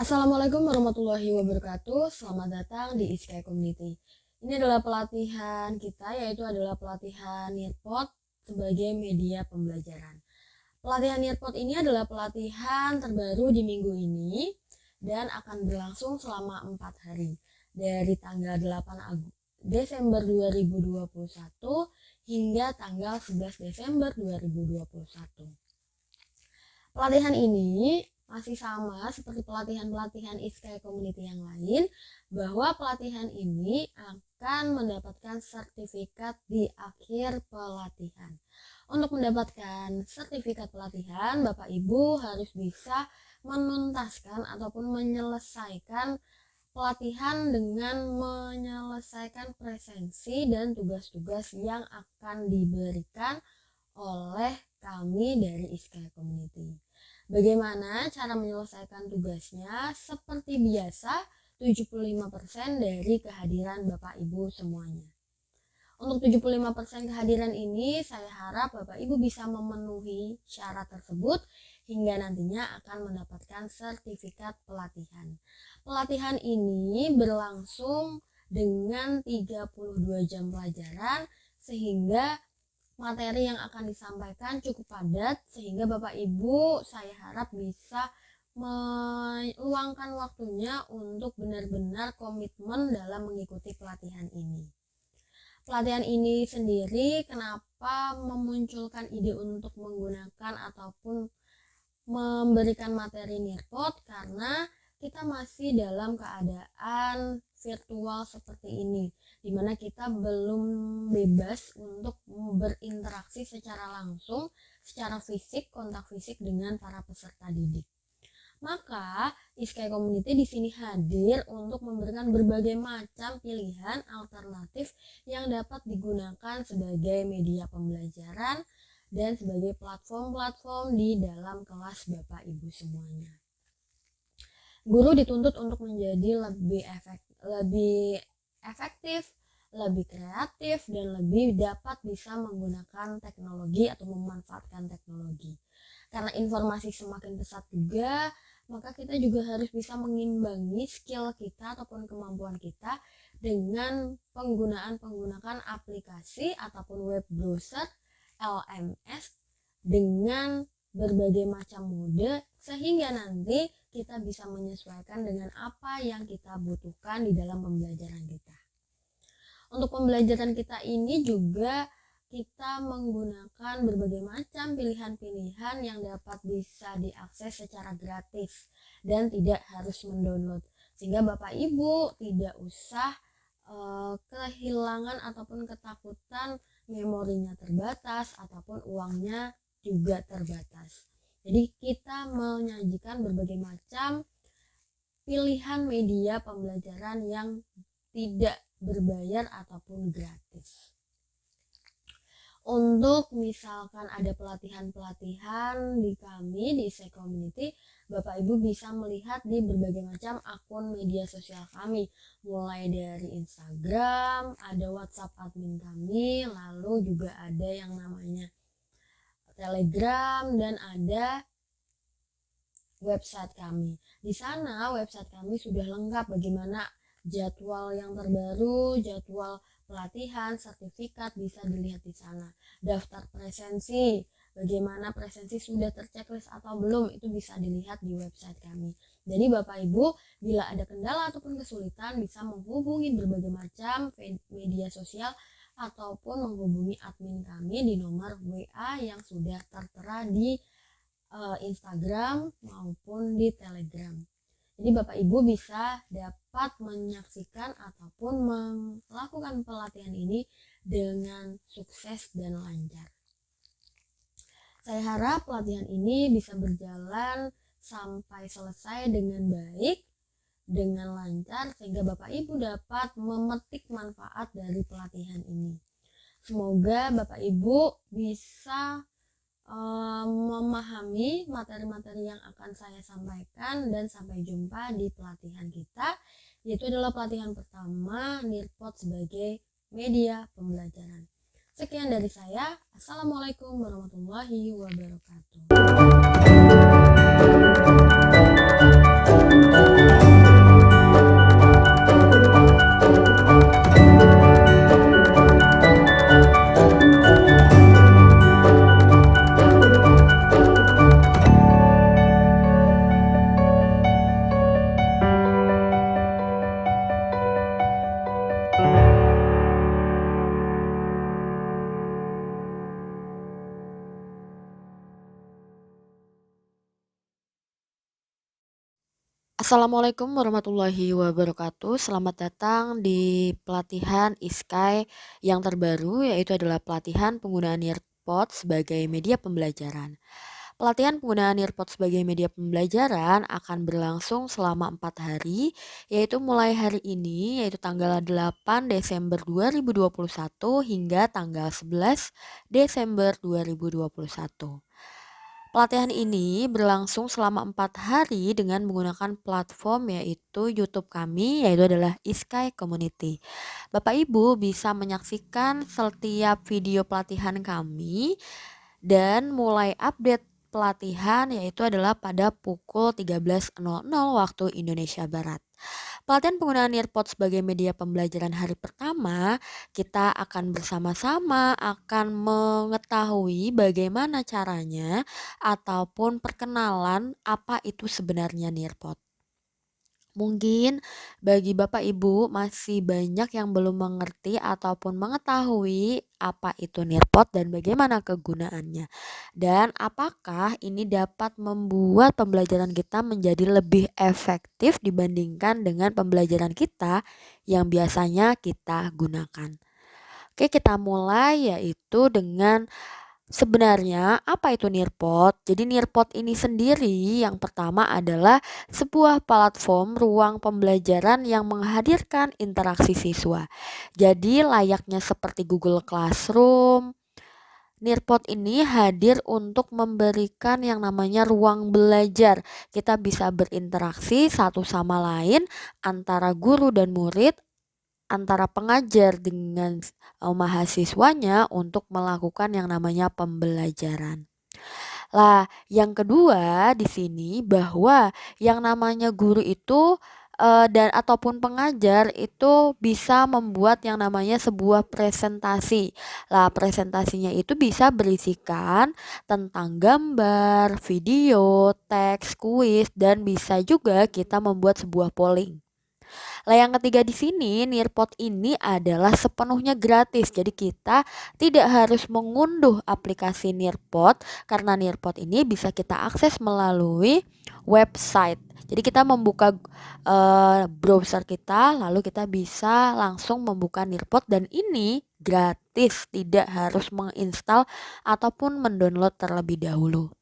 Assalamualaikum warahmatullahi wabarakatuh. Selamat datang di Iskai Community. Ini adalah pelatihan kita, yaitu adalah pelatihan Nearpod sebagai media pembelajaran. Pelatihan Nearpod ini adalah pelatihan terbaru di minggu ini dan akan berlangsung selama 4 hari dari tanggal 8 Desember 2021 hingga tanggal 11 Desember 2021. Pelatihan ini masih sama seperti pelatihan-pelatihan Iskai Community yang lain, bahwa pelatihan ini akan mendapatkan sertifikat di akhir pelatihan. Untuk mendapatkan sertifikat pelatihan, Bapak Ibu harus bisa menuntaskan ataupun menyelesaikan pelatihan dengan menyelesaikan presensi dan tugas-tugas yang akan diberikan oleh kami dari Iskai Community. Bagaimana cara menyelesaikan tugasnya? Seperti biasa, 75% dari kehadiran Bapak Ibu semuanya. Untuk 75% kehadiran ini, saya harap Bapak Ibu bisa memenuhi syarat tersebut hingga nantinya akan mendapatkan sertifikat pelatihan. Pelatihan ini berlangsung dengan 32 jam pelajaran sehingga materi yang akan disampaikan cukup padat, sehingga Bapak Ibu saya harap bisa meluangkan waktunya untuk benar-benar komitmen dalam mengikuti pelatihan ini. Pelatihan ini sendiri kenapa memunculkan ide untuk menggunakan ataupun memberikan materi Nearpod, karena kita masih dalam keadaan virtual seperti ini, dimana kita belum bebas untuk berinteraksi secara langsung, secara fisik, kontak fisik dengan para peserta didik. Maka Iskai Community di sini hadir untuk memberikan berbagai macam pilihan alternatif yang dapat digunakan sebagai media pembelajaran dan sebagai platform-platform di dalam kelas Bapak Ibu semuanya. Guru dituntut untuk menjadi lebih efektif, lebih kreatif, dan lebih dapat bisa menggunakan teknologi atau memanfaatkan teknologi. Karena informasi semakin pesat juga, maka kita juga harus bisa mengimbangi skill kita ataupun kemampuan kita dengan penggunaan aplikasi ataupun web browser, LMS, dengan berbagai macam mode, sehingga nanti kita bisa menyesuaikan dengan apa yang kita butuhkan di dalam pembelajaran kita. Untuk pembelajaran kita ini juga kita menggunakan berbagai macam pilihan-pilihan yang dapat bisa diakses secara gratis dan tidak harus mendownload, sehingga Bapak Ibu tidak usah kehilangan ataupun ketakutan memorinya terbatas ataupun uangnya juga terbatas. Jadi kita menyajikan berbagai macam pilihan media pembelajaran yang tidak berbayar ataupun gratis. Untuk misalkan ada pelatihan-pelatihan di kami di Iskai Community, Bapak Ibu bisa melihat di berbagai macam akun media sosial kami, mulai dari Instagram, ada WhatsApp admin kami, lalu juga ada yang namanya Telegram, dan ada website kami. Di sana website kami sudah lengkap bagaimana jadwal yang terbaru, jadwal pelatihan, sertifikat bisa dilihat di sana. Daftar presensi, bagaimana presensi sudah terchecklist atau belum, itu bisa dilihat di website kami. Jadi Bapak Ibu, bila ada kendala ataupun kesulitan bisa menghubungi berbagai macam media sosial ataupun menghubungi admin kami di nomor WA yang sudah tertera di Instagram maupun di Telegram. Jadi Bapak Ibu bisa dapat menyaksikan ataupun melakukan pelatihan ini dengan sukses dan lancar. Saya harap pelatihan ini bisa berjalan sampai selesai dengan baik, dengan lancar, sehingga Bapak Ibu dapat memetik manfaat dari pelatihan ini. Semoga Bapak Ibu bisa memahami materi-materi yang akan saya sampaikan, dan sampai jumpa di pelatihan kita, yaitu adalah pelatihan pertama Nearpod sebagai media pembelajaran. Sekian dari saya. Assalamualaikum warahmatullahi wabarakatuh. Assalamualaikum warahmatullahi wabarakatuh. Selamat datang di pelatihan ISKAI yang terbaru, yaitu adalah pelatihan penggunaan Nearpod sebagai media pembelajaran. Pelatihan penggunaan Nearpod sebagai media pembelajaran akan berlangsung selama 4 hari, yaitu mulai hari ini, yaitu tanggal 8 Desember 2021 hingga tanggal 11 Desember 2021. Pelatihan ini berlangsung selama 4 hari dengan menggunakan platform yaitu YouTube kami, yaitu adalah ISKAI Community. Bapak Ibu bisa menyaksikan setiap video pelatihan kami dan mulai update pelatihan yaitu adalah pada pukul 13.00 waktu Indonesia Barat. Pelatihan penggunaan Nearpod sebagai media pembelajaran hari pertama, kita akan bersama-sama akan mengetahui bagaimana caranya ataupun perkenalan apa itu sebenarnya Nearpod. Mungkin bagi Bapak Ibu masih banyak yang belum mengerti ataupun mengetahui apa itu Nearpod dan bagaimana kegunaannya. Dan apakah ini dapat membuat pembelajaran kita menjadi lebih efektif dibandingkan dengan pembelajaran kita yang biasanya kita gunakan. Oke, kita mulai yaitu dengan sebenarnya apa itu Nearpod? Jadi Nearpod ini sendiri yang pertama adalah sebuah platform ruang pembelajaran yang menghadirkan interaksi siswa. Jadi layaknya seperti Google Classroom, Nearpod ini hadir untuk memberikan yang namanya ruang belajar. Kita bisa berinteraksi satu sama lain antara guru dan murid, antara pengajar dengan mahasiswanya untuk melakukan yang namanya pembelajaran. Lah, yang kedua di sini bahwa yang namanya guru itu dan ataupun pengajar itu bisa membuat yang namanya sebuah presentasi. Lah, presentasinya itu bisa berisikan tentang gambar, video, teks, kuis, dan bisa juga kita membuat sebuah polling. Lah yang ketiga di sini, Nearpod ini adalah sepenuhnya gratis. Jadi kita tidak harus mengunduh aplikasi Nearpod karena Nearpod ini bisa kita akses melalui website. Jadi kita membuka browser kita, lalu kita bisa langsung membuka Nearpod dan ini gratis, tidak harus menginstal ataupun mendownload terlebih dahulu.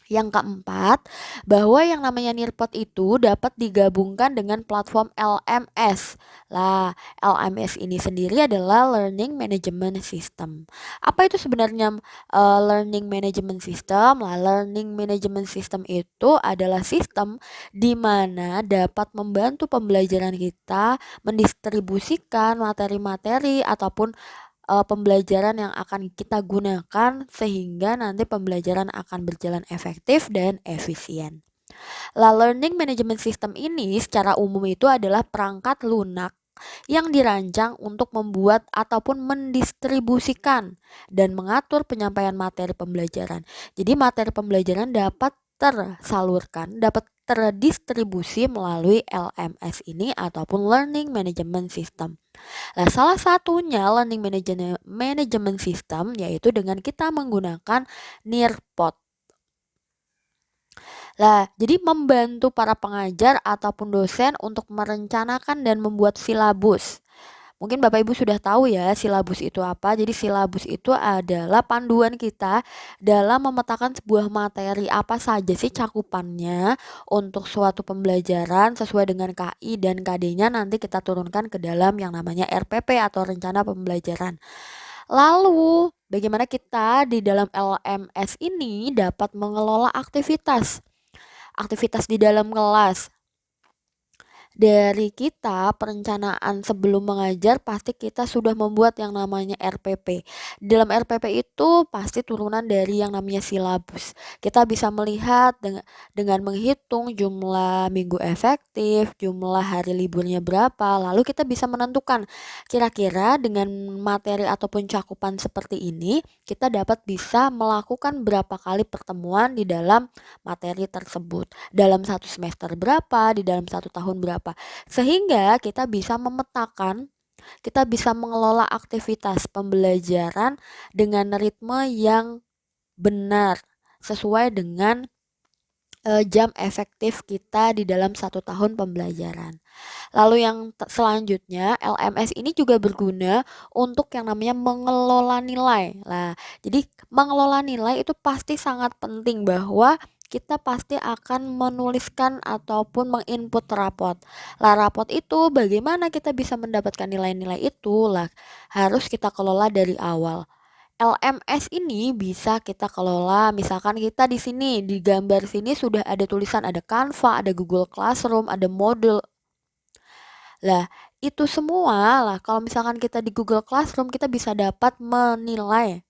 Yang keempat, bahwa yang namanya Nearpod itu dapat digabungkan dengan platform LMS. Lah, LMS ini sendiri adalah Learning Management System. Apa itu sebenarnya Learning Management System? Lah, Learning Management System itu adalah sistem di mana dapat membantu pembelajaran kita mendistribusikan materi-materi ataupun pembelajaran yang akan kita gunakan sehingga nanti pembelajaran akan berjalan efektif dan efisien. Learning Management System ini secara umum itu adalah perangkat lunak yang dirancang untuk membuat ataupun mendistribusikan dan mengatur penyampaian materi pembelajaran. Jadi materi pembelajaran dapat tersalurkan, dapat terdistribusi melalui LMS ini ataupun Learning Management System. Nah, salah satunya learning management system yaitu dengan kita menggunakan Nearpod. Lah, jadi membantu para pengajar ataupun dosen untuk merencanakan dan membuat silabus. Mungkin Bapak Ibu sudah tahu ya silabus itu apa. Jadi silabus itu adalah panduan kita dalam memetakan sebuah materi apa saja sih cakupannya untuk suatu pembelajaran sesuai dengan KI dan KD-nya nanti kita turunkan ke dalam yang namanya RPP atau rencana pembelajaran. Lalu, bagaimana kita di dalam LMS ini dapat mengelola aktivitas? Aktivitas di dalam kelas. Dari kita perencanaan sebelum mengajar pasti kita sudah membuat yang namanya RPP. Dalam RPP itu pasti turunan dari yang namanya silabus. Kita bisa melihat dengan menghitung jumlah minggu efektif, jumlah hari liburnya berapa, lalu kita bisa menentukan kira-kira dengan materi ataupun cakupan seperti ini kita dapat bisa melakukan berapa kali pertemuan di dalam materi tersebut. Dalam satu semester berapa, di dalam satu tahun berapa. Sehingga kita bisa memetakan, kita bisa mengelola aktivitas pembelajaran dengan ritme yang benar sesuai dengan jam efektif kita di dalam 1 tahun pembelajaran. Lalu yang selanjutnya, LMS ini juga berguna untuk yang namanya mengelola nilai. Nah, jadi mengelola nilai itu pasti sangat penting bahwa kita pasti akan menuliskan ataupun menginput rapot. Lah, rapot itu bagaimana kita bisa mendapatkan nilai-nilai itu? Lah, harus kita kelola dari awal. LMS ini bisa kita kelola, misalkan kita di sini di gambar sini sudah ada tulisan, ada Canva, ada Google Classroom, ada Moodle. Lah, itu semua lah kalau misalkan kita di Google Classroom kita bisa dapat menilai,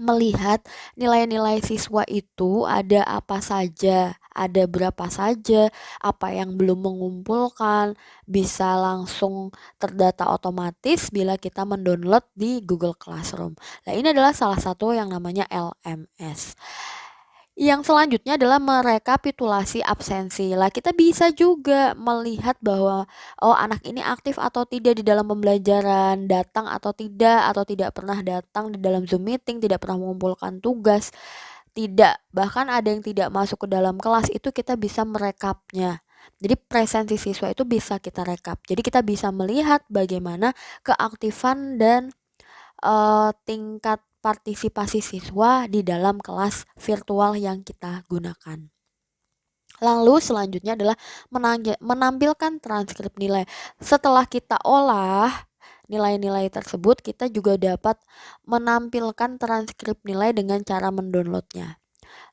melihat nilai-nilai siswa itu ada apa saja, ada berapa saja, apa yang belum mengumpulkan, bisa langsung terdata otomatis bila kita mendownload di Google Classroom. Nah, ini adalah salah satu yang namanya LMS. Yang selanjutnya adalah merekapitulasi absensi. Lah, kita bisa juga melihat bahwa oh, anak ini aktif atau tidak di dalam pembelajaran, datang atau tidak pernah datang di dalam Zoom meeting, tidak pernah mengumpulkan tugas, tidak, bahkan ada yang tidak masuk ke dalam kelas, itu kita bisa merekapnya. Jadi presensi siswa itu bisa kita rekap. Jadi kita bisa melihat bagaimana keaktifan dan tingkat partisipasi siswa di dalam kelas virtual yang kita gunakan. Lalu selanjutnya adalah menampilkan transkrip nilai. Setelah kita olah nilai-nilai tersebut, kita juga dapat menampilkan transkrip nilai dengan cara mendownloadnya.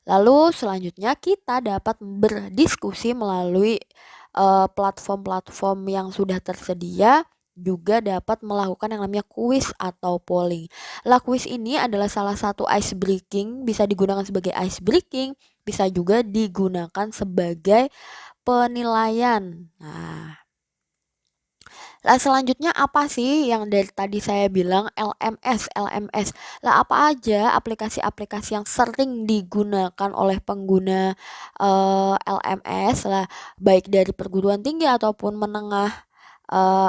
Lalu selanjutnya kita dapat berdiskusi melalui platform-platform yang sudah tersedia, juga dapat melakukan yang namanya kuis atau polling. Lah, kuis ini adalah salah satu ice breaking, bisa digunakan sebagai ice breaking, bisa juga digunakan sebagai penilaian. Lah, selanjutnya apa sih yang dari tadi saya bilang LMS. Lah, apa aja aplikasi-aplikasi yang sering digunakan oleh pengguna LMS lah, baik dari perguruan tinggi ataupun menengah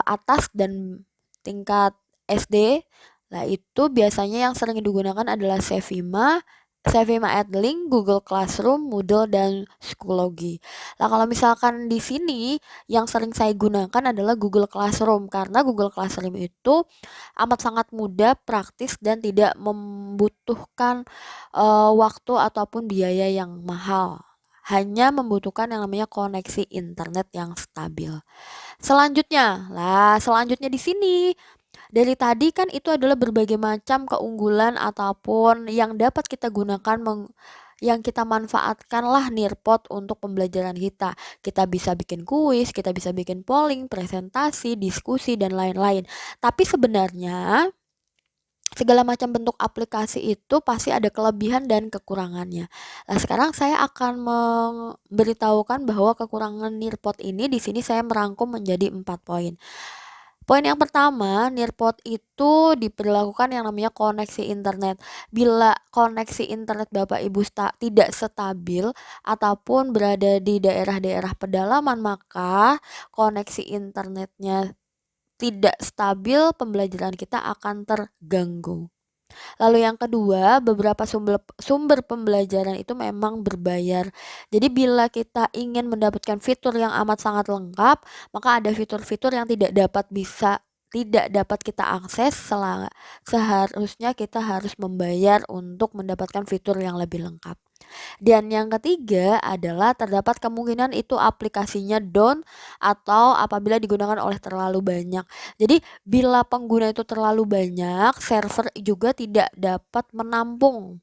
atas dan tingkat SD. Lah, itu biasanya yang sering digunakan adalah Sevima Edling, Google Classroom, Moodle, dan Schoology. Nah, kalau misalkan di sini yang sering saya gunakan adalah Google Classroom, karena Google Classroom itu amat sangat mudah, praktis, dan tidak membutuhkan waktu ataupun biaya yang mahal. Hanya membutuhkan yang namanya koneksi internet yang stabil. Selanjutnya di sini dari tadi kan itu adalah berbagai macam keunggulan ataupun yang dapat kita gunakan yang kita manfaatkanlah Nearpod untuk pembelajaran kita. Kita bisa bikin kuis, kita bisa bikin polling, presentasi, diskusi, dan lain-lain. Tapi sebenarnya segala macam bentuk aplikasi itu pasti ada kelebihan dan kekurangannya. Nah, sekarang saya akan memberitahukan bahwa kekurangan Nearpod ini di sini saya merangkum menjadi 4 poin. Poin yang pertama, Nearpod itu diperlakukan yang namanya koneksi internet. Bila koneksi internet Bapak Ibu tidak stabil ataupun berada di daerah-daerah pedalaman, maka koneksi internetnya tidak stabil, pembelajaran kita akan terganggu. Lalu yang kedua, beberapa sumber pembelajaran itu memang berbayar. Jadi bila kita ingin mendapatkan fitur yang amat sangat lengkap, maka ada fitur-fitur yang tidak dapat kita akses, seharusnya kita harus membayar untuk mendapatkan fitur yang lebih lengkap. Dan yang ketiga adalah terdapat kemungkinan itu aplikasinya down atau apabila digunakan oleh terlalu banyak. Jadi bila pengguna itu terlalu banyak, server juga tidak dapat menampung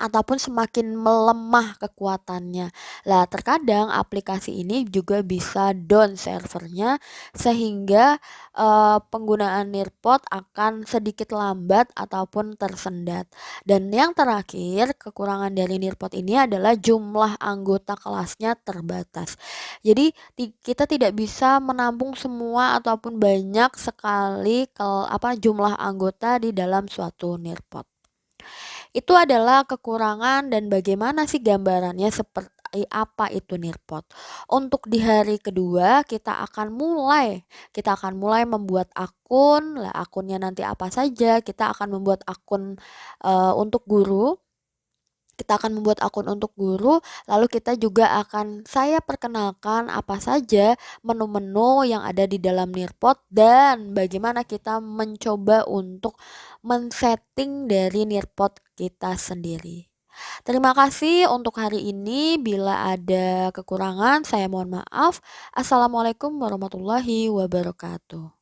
ataupun semakin melemah kekuatannya. Lah, terkadang aplikasi ini juga bisa down servernya sehingga penggunaan Nearpod akan sedikit lambat ataupun tersendat. Dan yang terakhir, kekurangan dari Nearpod ini adalah jumlah anggota kelasnya terbatas. Jadi kita tidak bisa menampung semua ataupun banyak sekali jumlah anggota di dalam suatu Nearpod. Itu adalah kekurangan dan bagaimana sih gambarannya seperti apa itu Nearpod. Untuk di hari kedua kita akan mulai membuat akun. Lah, akunnya nanti apa saja? Kita akan membuat akun untuk guru. kita akan membuat akun untuk guru, lalu kita juga akan saya perkenalkan apa saja menu-menu yang ada di dalam Nearpod dan bagaimana kita mencoba untuk men-setting dari Nearpod kita sendiri. Terima kasih untuk hari ini. Bila ada kekurangan, saya mohon maaf. Assalamualaikum warahmatullahi wabarakatuh.